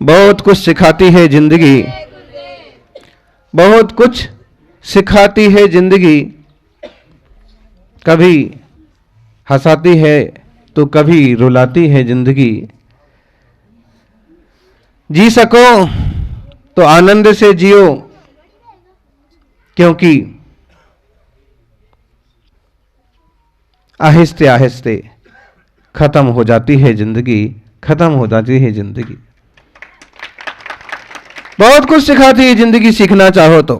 बहुत कुछ सिखाती है जिंदगी, बहुत कुछ सिखाती है जिंदगी। कभी हंसाती है तो कभी रुलाती है जिंदगी। जी सको तो आनंद से जियो, क्योंकि आहिस्ते आहिस्ते खत्म हो जाती है जिंदगी, खत्म हो जाती है जिंदगी। बहुत कुछ सिखाती है जिंदगी सीखना चाहो तो।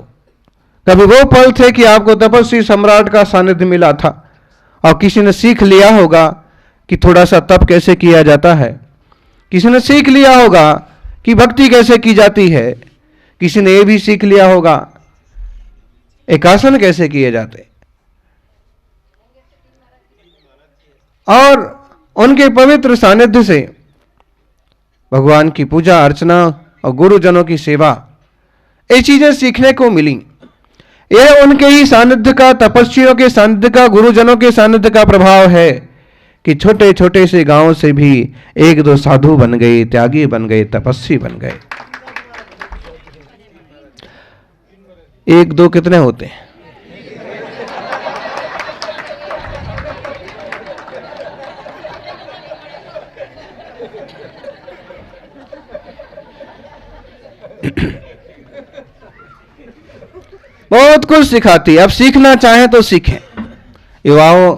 कभी वो पल थे कि आपको तपस्वी सम्राट का सानिध्य मिला था और किसी ने सीख लिया होगा कि थोड़ा सा तप कैसे किया जाता है, किसी ने सीख लिया होगा कि भक्ति कैसे की जाती है, किसी ने ये भी सीख लिया होगा एकासन कैसे किए जाते। और उनके पवित्र सानिध्य से भगवान की पूजा अर्चना और गुरुजनों की सेवा, ये चीजें सीखने को मिली। यह उनके ही सानिध्य का, तपस्वियों के सानिध्य का, गुरुजनों के सानिध्य का प्रभाव है कि छोटे छोटे से गांव से भी एक दो साधु बन गए, त्यागी बन गए, तपस्वी बन गए। एक दो कितने होते हैं? बहुत कुछ सिखाती है। अब सीखना चाहें तो सीखें। युवाओं,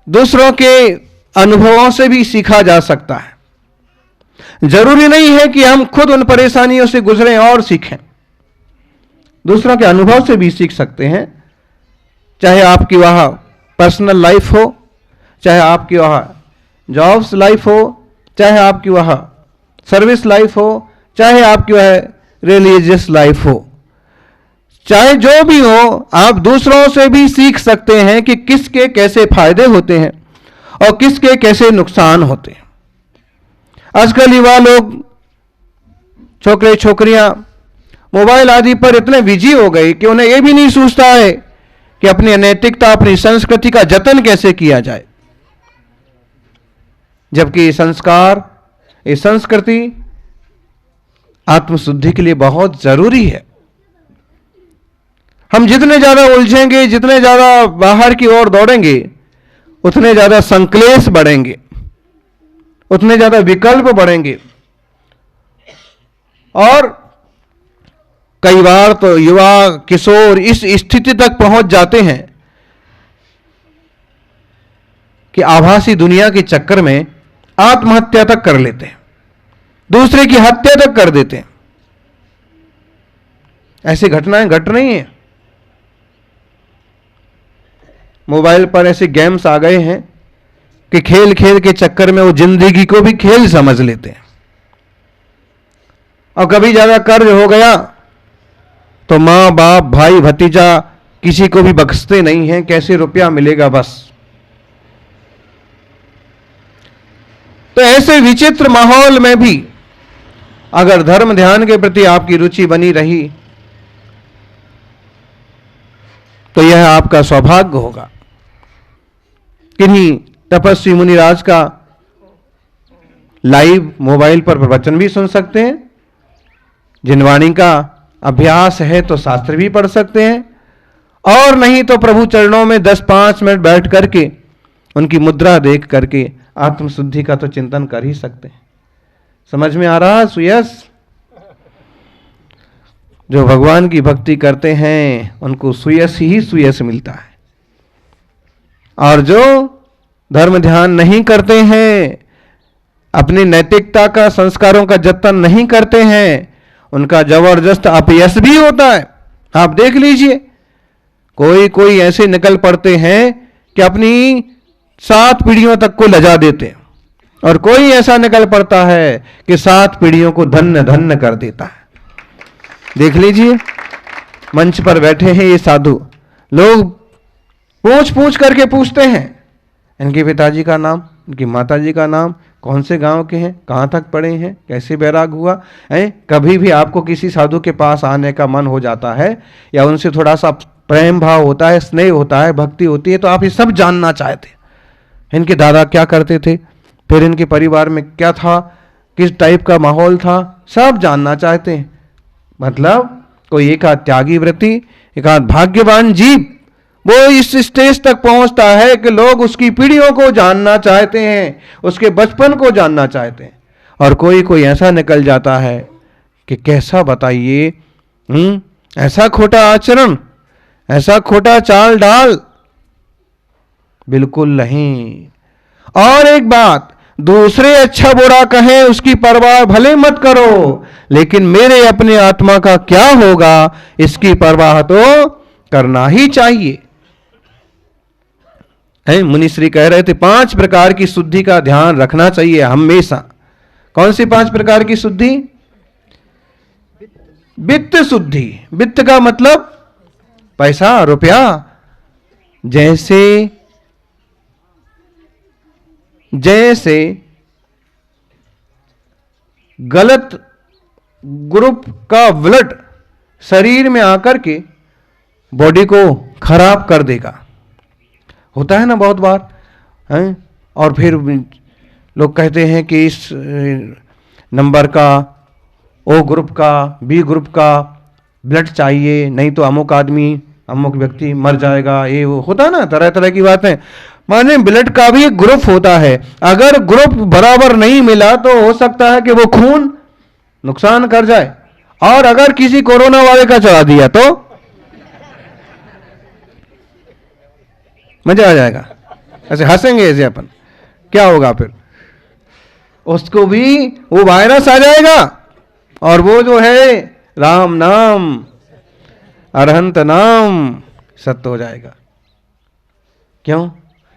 दूसरों के अनुभवों से भी सीखा जा सकता है। जरूरी नहीं है कि हम खुद उन परेशानियों से गुजरें और सीखें। दूसरों के अनुभव से भी सीख सकते हैं। चाहे आपकी वह पर्सनल लाइफ हो, चाहे आपकी वह जॉब्स लाइफ हो, चाहे आपकी वह सर्विस लाइफ हो, चाहे आपकी वह रिलीजियस लाइफ हो, चाहे जो भी हो, आप दूसरों से भी सीख सकते हैं कि किसके कैसे फायदे होते हैं और किसके कैसे नुकसान होते हैं। आजकल युवा लोग, छोकरे छोकरियां मोबाइल आदि पर इतने बिजी हो गए कि उन्हें यह भी नहीं सोचता है कि अपनी नैतिकता, अपनी संस्कृति का जतन कैसे किया जाए। जबकि संस्कार, ये संस्कृति आत्मशुद्धि के लिए बहुत जरूरी है। हम जितने ज्यादा उलझेंगे, जितने ज्यादा बाहर की ओर दौड़ेंगे, उतने ज्यादा संक्लेश बढ़ेंगे, उतने ज्यादा विकल्प बढ़ेंगे। और कई बार तो युवा किशोर इस स्थिति तक पहुंच जाते हैं कि आभासी दुनिया के चक्कर में आत्महत्या तक कर लेते हैं, दूसरे की हत्या तक कर देते हैं। ऐसी घटनाएं घट रही हैं। मोबाइल पर ऐसे गेम्स आ गए हैं कि खेल खेल के चक्कर में वो जिंदगी को भी खेल समझ लेते हैं। और कभी ज्यादा कर्ज हो गया तो मां बाप, भाई भतीजा किसी को भी बख्शते नहीं हैं, कैसे रुपया मिलेगा बस। तो ऐसे विचित्र माहौल में भी अगर धर्म ध्यान के प्रति आपकी रुचि बनी रही तो यह आपका सौभाग्य होगा। किन्हीं तपस्वी मुनिराज का लाइव मोबाइल पर प्रवचन भी सुन सकते हैं। जिनवाणी का अभ्यास है तो शास्त्र भी पढ़ सकते हैं, और नहीं तो प्रभु चरणों में 10-5 मिनट बैठ करके उनकी मुद्रा देख करके आत्मशुद्धि का तो चिंतन कर ही सकते हैं। समझ में आ रहा है सुयस? जो भगवान की भक्ति करते हैं उनको सुयस ही सुयस मिलता है, और जो धर्म ध्यान नहीं करते हैं, अपनी नैतिकता का, संस्कारों का जतन नहीं करते हैं, उनका जबरदस्त अपयश भी होता है। आप देख लीजिए, कोई कोई ऐसे निकल पड़ते हैं कि अपनी 7 पीढ़ियों तक को लजा देते हैं, और कोई ऐसा निकल पड़ता है कि 7 पीढ़ियों को धन्य धन्य कर देता है। देख लीजिए, मंच पर बैठे हैं ये साधु लोग, पूछ पूछ करके पूछते हैं इनके पिताजी का नाम, इनकी माताजी का नाम, कौन से गांव के हैं, कहाँ तक पढ़े हैं, कैसे बैराग हुआ है। कभी भी आपको किसी साधु के पास आने का मन हो जाता है या उनसे थोड़ा सा प्रेम भाव होता है, स्नेह होता है, भक्ति होती है, तो आप ये सब जानना चाहते हैं। इनके दादा क्या करते थे, फिर इनके परिवार में क्या था, किस टाइप का माहौल था, सब जानना चाहते हैं। मतलब कोई एक आध त्यागी व्रती, एक आध भाग्यवान जीव वो इस स्टेज तक पहुंचता है कि लोग उसकी पीढ़ियों को जानना चाहते हैं, उसके बचपन को जानना चाहते हैं। और कोई कोई ऐसा निकल जाता है कि कैसा बताइए, ऐसा खोटा आचरण, ऐसा खोटा चाल डाल, बिल्कुल नहीं। और एक बात, दूसरे अच्छा बुरा कहें उसकी परवाह भले मत करो, लेकिन मेरे अपने आत्मा का क्या होगा इसकी परवाह तो करना ही चाहिए। है मुनिश्री कह रहे थे 5 प्रकार की शुद्धि का ध्यान रखना चाहिए हमेशा। कौन सी 5 प्रकार की शुद्धि? वित्त शुद्धि। वित्त का मतलब पैसा, रुपया। जैसे गलत ग्रुप का ब्लड शरीर में आकर के बॉडी को खराब कर देगा, होता है ना बहुत बार हैं। और फिर लोग कहते हैं कि इस नंबर का, ओ ग्रुप का, बी ग्रुप का ब्लड चाहिए, नहीं तो अमुक आदमी, अमुक व्यक्ति मर जाएगा। ये वो होता है ना, तरह तरह की बातें। माने ब्लड का भी एक ग्रुप होता है, अगर ग्रुप बराबर नहीं मिला तो हो सकता है कि वो खून नुकसान कर जाए। और अगर किसी कोरोना वाले का चढ़ा दिया तो मजा आ जाएगा, ऐसे हंसेंगे ऐसे अपन, क्या होगा फिर? उसको भी वो वायरस आ जाएगा और वो जो है राम नाम, अरहंत नाम सत्य हो जाएगा। क्यों?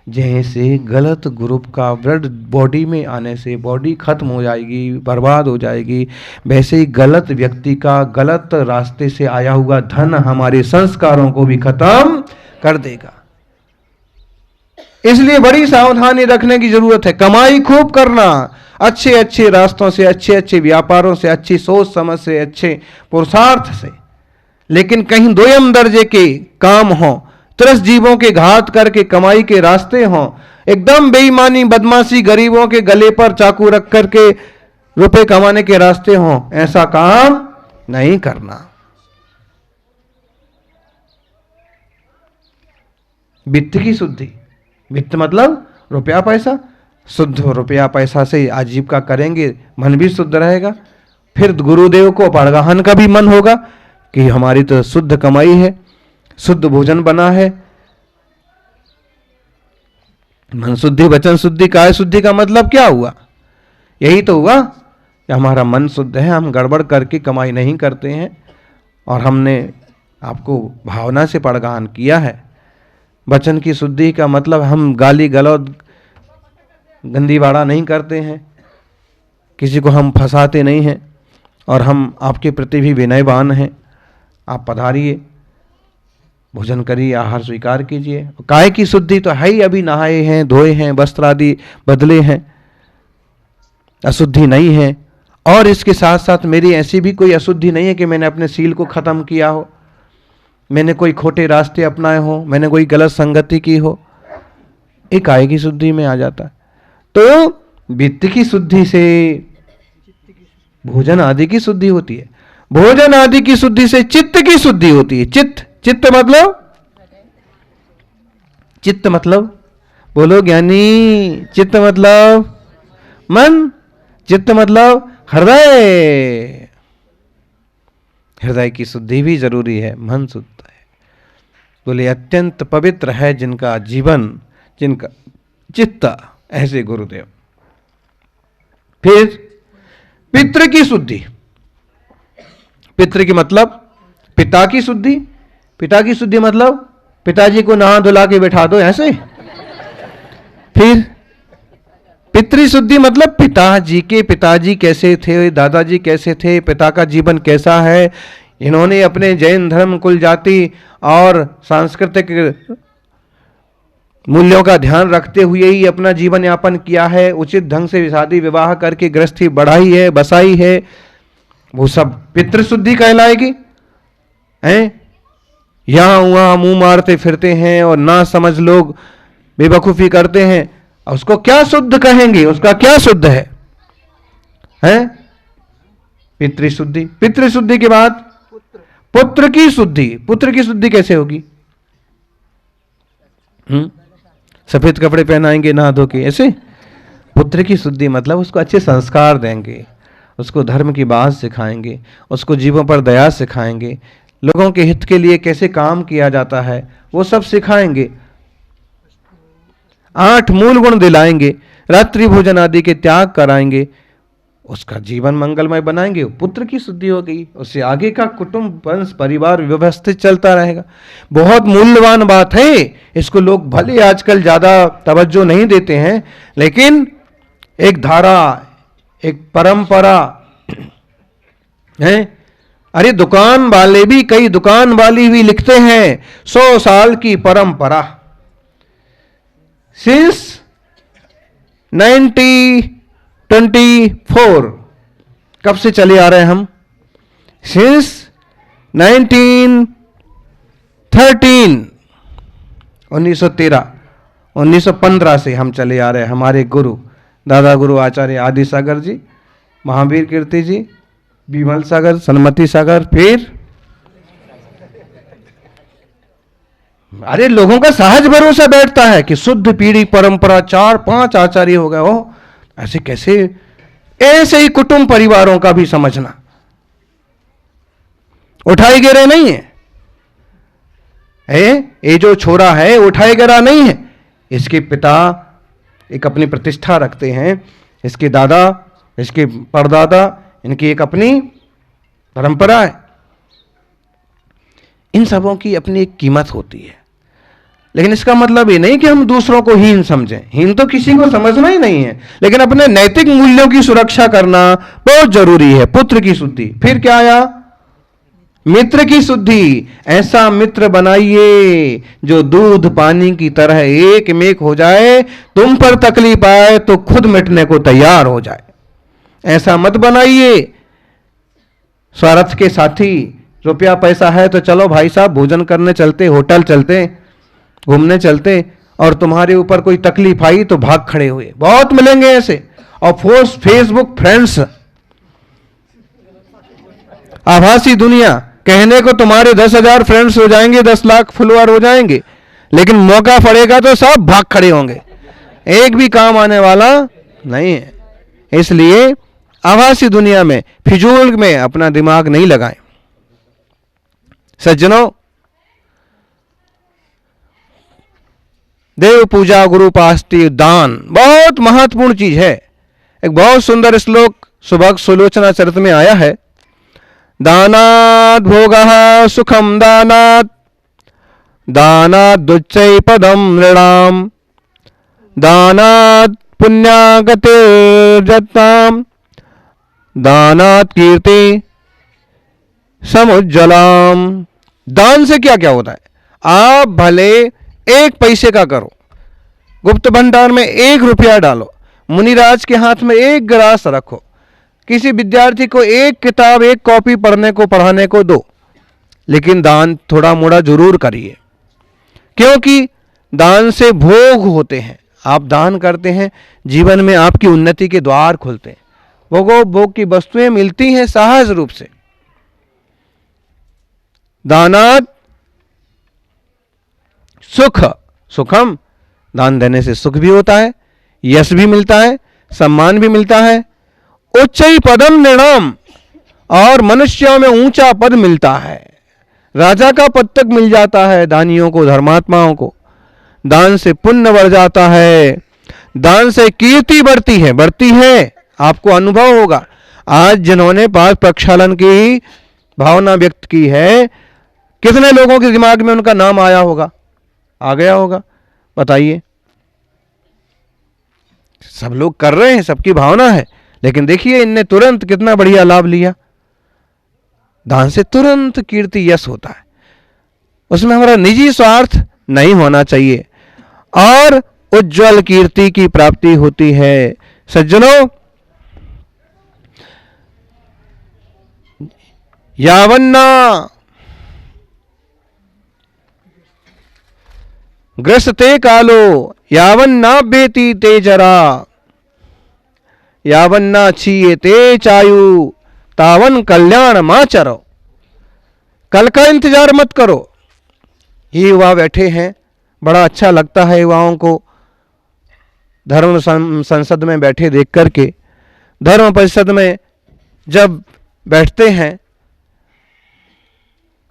जैसे गलत ग्रुप का ब्लड बॉडी में आने से बॉडी खत्म हो जाएगी, बर्बाद हो जाएगी, वैसे ही गलत व्यक्ति का गलत रास्ते से आया हुआ धन हमारे संस्कारों को भी खत्म कर देगा। इसलिए बड़ी सावधानी रखने की जरूरत है। कमाई खूब करना, अच्छे अच्छे रास्तों से, अच्छे अच्छे व्यापारों से, अच्छी सोच समझ से, अच्छे पुरुषार्थ से, लेकिन कहीं दोयम दर्जे के काम हो, 30 जीवों के घात करके कमाई के रास्ते हों, एकदम बेईमानी बदमाशी गरीबों के गले पर चाकू रख करके रुपए कमाने के रास्ते हों, ऐसा काम नहीं करना। वित्त की शुद्धि। वित्त मतलब रुपया पैसा। शुद्ध रुपया पैसा से आजीविका करेंगे, मन भी शुद्ध रहेगा। फिर गुरुदेव को पड़गाहन का भी मन होगा कि हमारी तो शुद्ध कमाई है, शुद्ध भोजन बना है। मन शुद्धि, वचन शुद्धि, काय शुद्धि का मतलब क्या हुआ? यही तो हुआ कि हमारा मन शुद्ध है, हम गड़बड़ करके कमाई नहीं करते हैं और हमने आपको भावना से पड़गाहन किया है। वचन की शुद्धि का मतलब हम गाली गलौज, गंदी वाड़ा नहीं करते हैं, किसी को हम फंसाते नहीं हैं और हम आपके प्रति भी विनयवान हैं। आप पधारिए, भोजन करिए, आहार स्वीकार कीजिए। काय की शुद्धि तो है ही, अभी नहाए हैं, धोए हैं, वस्त्र आदि बदले हैं, अशुद्धि नहीं है। और इसके साथ साथ मेरी ऐसी भी कोई अशुद्धि नहीं है कि मैंने अपने सील को खत्म किया हो, मैंने कोई खोटे रास्ते अपनाए हो, मैंने कोई गलत संगति की हो। एक काय की शुद्धि में आ जाता है। तो वित्त की शुद्धि से भोजन आदि की शुद्धि होती है, भोजन आदि की शुद्धि से चित्त की शुद्धि होती है। चित्त मतलब, चित्त मतलब बोलो ज्ञानी, चित्त मतलब मन, चित्त मतलब हृदय। हृदय की शुद्धि भी जरूरी है, मन शुद्ध है। बोले अत्यंत पवित्र है जिनका जीवन, जिनका चित्त, ऐसे गुरुदेव। फिर पितृ की शुद्धि। पितृ की मतलब पिता की शुद्धि। पिता की शुद्धि मतलब पिताजी को नहा धुला के बैठा दो ऐसे। फिर पितृ शुद्धि मतलब पिताजी कैसे थे, दादाजी कैसे थे, पिता का जीवन कैसा है, इन्होंने अपने जैन धर्म, कुल जाति और सांस्कृतिक मूल्यों का ध्यान रखते हुए ही अपना जीवन यापन किया है, उचित ढंग से शादी विवाह करके गृहस्थी बढ़ाई है, बसाई है, वो सब पितृशुद्धि कहलाएगी। हैं यहां वहां मुंह मारते फिरते हैं और ना समझ लोग बेवकूफी करते हैं, उसको क्या शुद्ध कहेंगे? उसका क्या शुद्ध है? है पितृशुद्धि। पितृशुद्धि के बाद पुत्र की शुद्धि। पुत्र की शुद्धि कैसे होगी? सफेद कपड़े पहनाएंगे नहा धो के, ऐसे? पुत्र की शुद्धि मतलब उसको अच्छे संस्कार देंगे, उसको धर्म की बात सिखाएंगे, उसको जीवों पर दया सिखाएंगे, लोगों के हित के लिए कैसे काम किया जाता है वो सब सिखाएंगे, 8 मूल गुण दिलाएंगे, रात्रि भोजन आदि के त्याग कराएंगे, उसका जीवन मंगलमय बनाएंगे। पुत्र की शुद्धि हो गई, उससे आगे का कुटुंब वंश परिवार व्यवस्थित चलता रहेगा। बहुत मूल्यवान बात है, इसको लोग भले आजकल ज्यादा तवज्जो नहीं देते हैं, लेकिन एक धारा, एक परंपरा है। अरे दुकान वाले भी, कई दुकान वाली भी लिखते हैं 100 साल की परंपरा, सिंस 1924। कब से चले आ रहे हैं हम? सिंस 1915 से हम चले आ रहे हैं। हमारे गुरु दादा गुरु आचार्य आदि सागर जी, महावीर कीर्ति जी, विमल सागर, सन्मति सागर, फिर अरे लोगों का सहज भरोसा बैठता है कि शुद्ध पीढ़ी परंपरा, 4-5 आचार्य हो गए हो, ऐसे कैसे? ऐसे ही कुटुंब परिवारों का भी समझना, उठाई गिरे नहीं है, ये जो छोरा है उठाई गिरा नहीं है, इसके पिता एक अपनी प्रतिष्ठा रखते हैं, इसके दादा, इसके परदादा, इनकी एक अपनी परंपरा है। इन सबों की अपनी एक कीमत होती है, लेकिन इसका मतलब ये नहीं कि हम दूसरों को हीन समझें। हीन तो किसी को समझना ही नहीं है, लेकिन अपने नैतिक मूल्यों की सुरक्षा करना बहुत जरूरी है। पुत्र की शुद्धि, फिर क्या आया? मित्र की शुद्धि। ऐसा मित्र बनाइए जो दूध पानी की तरह एक मेक हो जाए, तुम पर तकलीफ आए तो खुद मिटने को तैयार हो जाए। ऐसा मत बनाइए स्वार्थ के साथी। रुपया पैसा है तो चलो भाई साहब भोजन करने चलते, होटल चलते, घूमने चलते, और तुम्हारे ऊपर कोई तकलीफ आई तो भाग खड़े हुए। बहुत मिलेंगे ऐसे। और फेसबुक फ्रेंड्स, आभासी दुनिया, कहने को तुम्हारे 10,000 फ्रेंड्स हो जाएंगे, 10 लाख फॉलोअर हो जाएंगे, लेकिन मौका पड़ेगा तो सब भाग खड़े होंगे, एक भी काम आने वाला नहीं है। इसलिए आभासी दुनिया में, फिजूल में अपना दिमाग नहीं लगाएं। सज्जनों, देव पूजा, गुरु पास्ति, दान बहुत महत्वपूर्ण चीज है। एक बहुत सुंदर श्लोक सुभग सुलोचना चरित में आया है। दानात् भोगः सुखम दानात्, दानात् दुच्चै पदम नृणाम, दानात् पुण्यागतिर्जताम, दानात् कीर्ति समुज्ज्वलाम। दान से क्या क्या होता है? आप भले 1 पैसे का करो, गुप्त भंडार में 1 रुपया डालो, मुनिराज के हाथ में 1 गिलास रखो, किसी विद्यार्थी को 1 किताब 1 कॉपी पढ़ने को पढ़ाने को दो, लेकिन दान थोड़ा मोड़ा जरूर करिए, क्योंकि दान से भोग होते हैं। आप दान करते हैं, जीवन में आपकी उन्नति के द्वार खुलते हैं, भोग की वस्तुएं मिलती हैं सहज रूप से। दानात् सुख, सुखम, दान देने से सुख भी होता है, यश भी मिलता है, सम्मान भी मिलता है, उच्चई पदम नृणाम, और मनुष्यों में ऊंचा पद मिलता है, राजा का पद तक मिल जाता है दानियों को, धर्मात्माओं को। दान से पुण्य बढ़ जाता है, दान से कीर्ति बढ़ती है। आपको अनुभव होगा, आज जिन्होंने पाप प्रक्षालन की भावना व्यक्त की है, कितने लोगों के दिमाग में उनका नाम आया होगा, आ गया होगा? बताइए। सब लोग कर रहे हैं, सबकी भावना है, लेकिन देखिए इनने तुरंत कितना बढ़िया लाभ लिया। दान से तुरंत कीर्ति यश होता है, उसमें हमारा निजी स्वार्थ नहीं होना चाहिए, और उज्जवल कीर्ति की प्राप्ति होती है। सज्जनों, यावन्ना ग्रसते कालो यावन्नाभ्येति ते जरा, यावन्ना छीयते चायु तावन कल्याण मां चरो। कल का इंतजार मत करो। ये युवा बैठे हैं, बड़ा अच्छा लगता है युवाओं को धर्म संसद में बैठे देख करके। धर्म परिषद में जब बैठते हैं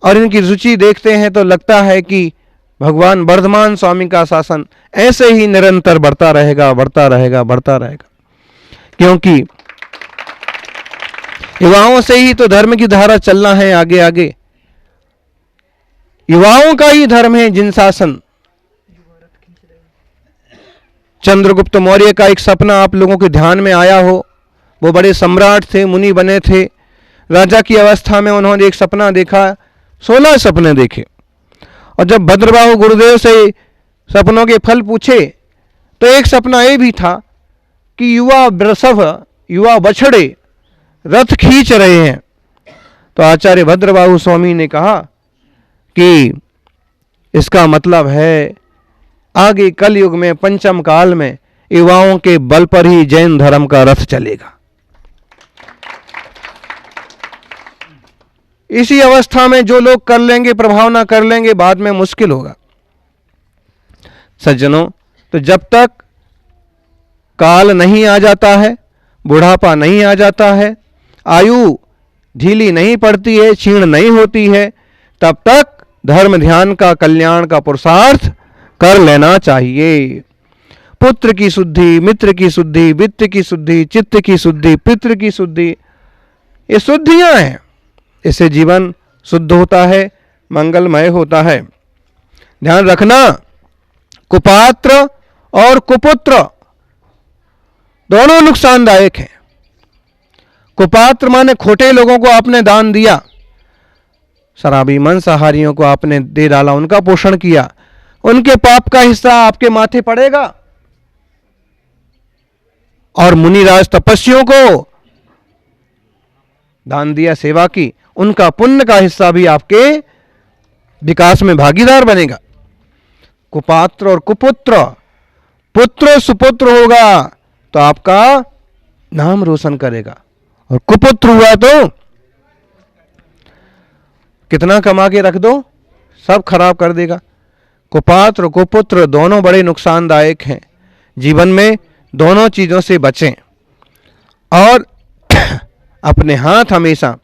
और इनकी रुचि देखते हैं तो लगता है कि भगवान वर्धमान स्वामी का शासन ऐसे ही निरंतर बढ़ता रहेगा, बढ़ता रहेगा, बढ़ता रहेगा। क्योंकि युवाओं से ही तो धर्म की धारा चलना है आगे आगे। युवाओं का ही धर्म है जिन शासन। चंद्रगुप्त मौर्य का एक सपना आप लोगों के ध्यान में आया हो। वो बड़े सम्राट थे, मुनि बने थे। राजा की अवस्था में उन्होंने एक सपना देखा, 16 सपने देखे। और जब भद्रबाहु गुरुदेव से सपनों के फल पूछे तो एक सपना ये भी था कि युवा वृषभ, युवा बछड़े रथ खींच रहे हैं। तो आचार्य भद्रबाहु स्वामी ने कहा कि इसका मतलब है आगे कलयुग में, पंचम काल में युवाओं के बल पर ही जैन धर्म का रथ चलेगा। इसी अवस्था में जो लोग कर लेंगे, प्रभाव ना कर लेंगे, बाद में मुश्किल होगा। सज्जनों, तो जब तक काल नहीं आ जाता है, बुढ़ापा नहीं आ जाता है, आयु ढीली नहीं पड़ती है, क्षीण नहीं होती है, तब तक धर्म ध्यान का, कल्याण का पुरुषार्थ कर लेना चाहिए। पुत्र की शुद्धि, मित्र की शुद्धि, वित्त की शुद्धि, चित्त की शुद्धि, पितृ की शुद्धि, ये शुद्धियां हैं। इससे जीवन शुद्ध होता है, मंगलमय होता है। ध्यान रखना, कुपात्र और कुपुत्र दोनों नुकसानदायक हैं। कुपात्र माने खोटे लोगों को आपने दान दिया, शराबी मांसाहारियों को आपने दे डाला, उनका पोषण किया, उनके पाप का हिस्सा आपके माथे पड़ेगा। और मुनिराज तपस्वियों को दान दिया, सेवा की, उनका पुण्य का हिस्सा भी आपके विकास में भागीदार बनेगा। कुपात्र और कुपुत्र, पुत्र सुपुत्र होगा तो आपका नाम रोशन करेगा, और कुपुत्र हुआ तो कितना कमा के रख दो, सब खराब कर देगा। कुपात्र कुपुत्र दोनों बड़े नुकसानदायक हैं। जीवन में दोनों चीजों से बचें और अपने हाथ हमेशा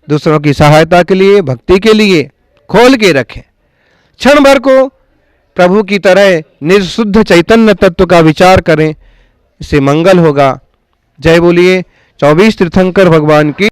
दूसरों की सहायता के लिए, भक्ति के लिए खोल के रखें। क्षण भर को प्रभु की तरह निर्शुद्ध चैतन्य तत्व का विचार करें, इससे मंगल होगा। जय बोलिए 24 तीर्थंकर भगवान की।